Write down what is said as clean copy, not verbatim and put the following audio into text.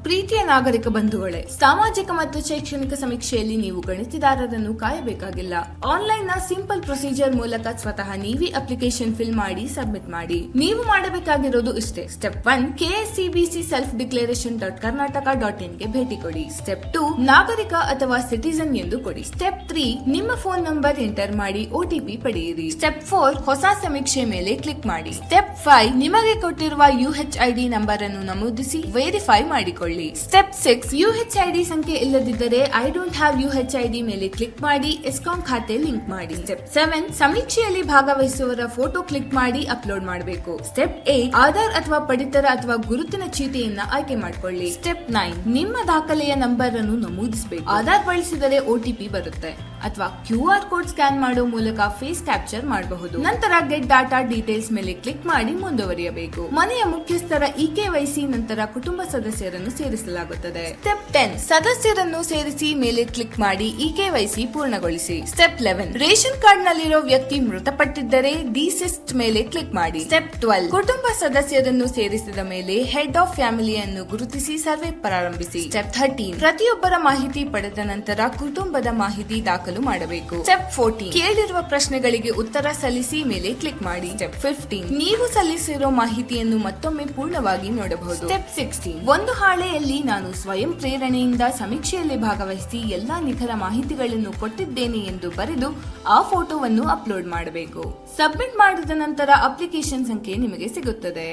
ಪ್ರೀತಿಯ ನಾಗರಿಕ ಬಂಧುಗಳೇ, ಸಾಮಾಜಿಕ ಮತ್ತು ಶೈಕ್ಷಣಿಕ ಸಮೀಕ್ಷೆಯಲ್ಲಿ ನೀವು ಗಣಿತದಾರರನ್ನು ಕಾಯಬೇಕಾಗಿಲ್ಲ. ಆನ್ಲೈನ್ ನ ಸಿಂಪಲ್ ಪ್ರೊಸೀಜರ್ ಮೂಲಕ ಸ್ವತಃ ನೀವೇ ಅಪ್ಲಿಕೇಶನ್ ಫಿಲ್ ಮಾಡಿ ಸಬ್ಮಿಟ್ ಮಾಡಿ. ನೀವು ಮಾಡಬೇಕಾಗಿರೋದು ಇಷ್ಟೇ. Step 1 KSCBC self declaration .karnataka.in ಗೆ ಭೇಟಿ ಕೊಡಿ. ಸ್ಟೆಪ್ 2 ನಾಗರಿಕ ಅಥವಾ ಸಿಟಿಸನ್ ಎಂದು ಕೊಡಿ. ಸ್ಟೆಪ್ 3 ನಿಮ್ಮ ಫೋನ್ ನಂಬರ್ ಎಂಟರ್ ಮಾಡಿ OTP ಪಡೆಯಿರಿ. ಸ್ಟೆಪ್ 4 ಹೊಸ ಸಮೀಕ್ಷೆ ಮೇಲೆ ಕ್ಲಿಕ್ ಮಾಡಿ. ಸ್ಟೆಪ್ 5 ನಿಮಗೆ ಕೊಟ್ಟಿರುವ UHID ನಂಬರ್ ಅನ್ನು ನಮೂದಿಸಿ ವೆರಿಫೈ ಮಾಡಿಕೊಳ್ಳಿ. ಸ್ಟೆಪ್ 6 UHID ಸಂಖ್ಯೆ ಇಲ್ಲದಿದ್ದರೆ ಐ ಡೋಂಟ್ ಹ್ಯಾವ್ UHID ಮೇಲೆ ಕ್ಲಿಕ್ ಮಾಡಿ ಎಸ್ಕಾಂ ಖಾತೆ ಲಿಂಕ್ ಮಾಡಿ. ಸ್ಟೆಪ್ 7 ಸಮೀಕ್ಷೆಯಲ್ಲಿ ಭಾಗವಹಿಸುವವರ ಫೋಟೋ ಕ್ಲಿಕ್ ಮಾಡಿ ಅಪ್ಲೋಡ್ ಮಾಡಬೇಕು. ಸ್ಟೆಪ್ 8 ಆಧಾರ್ ಅಥವಾ ಪಡಿತರ ಅಥವಾ ಗುರುತಿನ ಚೀಟಿಯನ್ನ ಆಯ್ಕೆ ಮಾಡಿಕೊಳ್ಳಿ. ಸ್ಟೆಪ್ 9 ನಿಮ್ಮ ದಾಖಲೆಯ ನಂಬರ್ ಅನ್ನು ನಮೂದಿಸಬೇಕು. ಆಧಾರ್ ಬಳಸಿದರೆ OTP ಬರುತ್ತೆ ಅಥವಾ QR ಕೋಡ್ ಸ್ಕ್ಯಾನ್ ಮಾಡೋ ಮೂಲಕ ಫೇಸ್ ಕ್ಯಾಪ್ಚರ್ ಮಾಡಬಹುದು. ನಂತರ ಗೆಟ್ ಡಾಟಾ ಡೀಟೇಲ್ಸ್ ಮೇಲೆ ಕ್ಲಿಕ್ ಮಾಡಿ ಮುಂದುವರಿಯಬೇಕು. ಮನೆಯ ಮುಖ್ಯಸ್ಥರ EKYC ನಂತರ ಕುಟುಂಬ ಸದಸ್ಯರನ್ನು ಸೇರಿಸಲಾಗುತ್ತದೆ. ಸ್ಟೆಪ್ 10 ಸದಸ್ಯರನ್ನು ಸೇರಿಸಿ ಮೇಲೆ ಕ್ಲಿಕ್ ಮಾಡಿ EKYC ಪೂರ್ಣಗೊಳಿಸಿ. ಸ್ಟೆಪ್ 11 ರೇಷನ್ ಕಾರ್ಡ್ ನಲ್ಲಿರೋ ವ್ಯಕ್ತಿ ಮೃತಪಟ್ಟಿದ್ದರೆ ಡಿಸಿಸ್ಟ್ ಮೇಲೆ ಕ್ಲಿಕ್ ಮಾಡಿ. ಸ್ಟೆಪ್ 12 ಕುಟುಂಬ ಸದಸ್ಯರನ್ನು ಸೇರಿಸಿದ ಮೇಲೆ ಹೆಡ್ ಆಫ್ ಫ್ಯಾಮಿಲಿಯನ್ನು ಗುರುತಿಸಿ ಸರ್ವೆ ಪ್ರಾರಂಭಿಸಿ. ಸ್ಟೆಪ್ 13 ಪ್ರತಿಯೊಬ್ಬರ ಮಾಹಿತಿ ಪಡೆದ ನಂತರ ಕುಟುಂಬದ ಮಾಹಿತಿ ದಾಖಲು ಮಾಡಬೇಕು. ಸ್ಟೆಪ್ 14 ಕೇಳಿರುವ ಪ್ರಶ್ನೆಗಳಿಗೆ ಉತ್ತರ ಸಲ್ಲಿಸಿ ಮೇಲೆ ಕ್ಲಿಕ್ ಮಾಡಿ. ಸ್ಟೆಪ್ 15 ನೀವು ಸಲ್ಲಿಸಿರೋ ಮಾಹಿತಿಯನ್ನು ಮತ್ತೊಮ್ಮೆ ಪೂರ್ಣವಾಗಿ ನೋಡಬಹುದು. ಸ್ಟೆಪ್ 16 ಒಂದು ಹಾಳೆಯಲ್ಲಿ ನಾನು ಸ್ವಯಂ ಪ್ರೇರಣೆಯಿಂದ ಸಮೀಕ್ಷೆಯಲ್ಲಿ ಭಾಗವಹಿಸಿ ಎಲ್ಲಾ ನಿಖರ ಮಾಹಿತಿಗಳನ್ನು ಕೊಟ್ಟಿದ್ದೇನೆ ಎಂದು ಬರೆದು ಆ ಫೋಟೋವನ್ನು ಅಪ್ಲೋಡ್ ಮಾಡಬೇಕು. ಸಬ್ಮಿಟ್ ಮಾಡಿದ ನಂತರ ಅಪ್ಲಿಕೇಶನ್ ಸಂಖ್ಯೆ ನಿಮಗೆ ಸಿಗುತ್ತದೆ.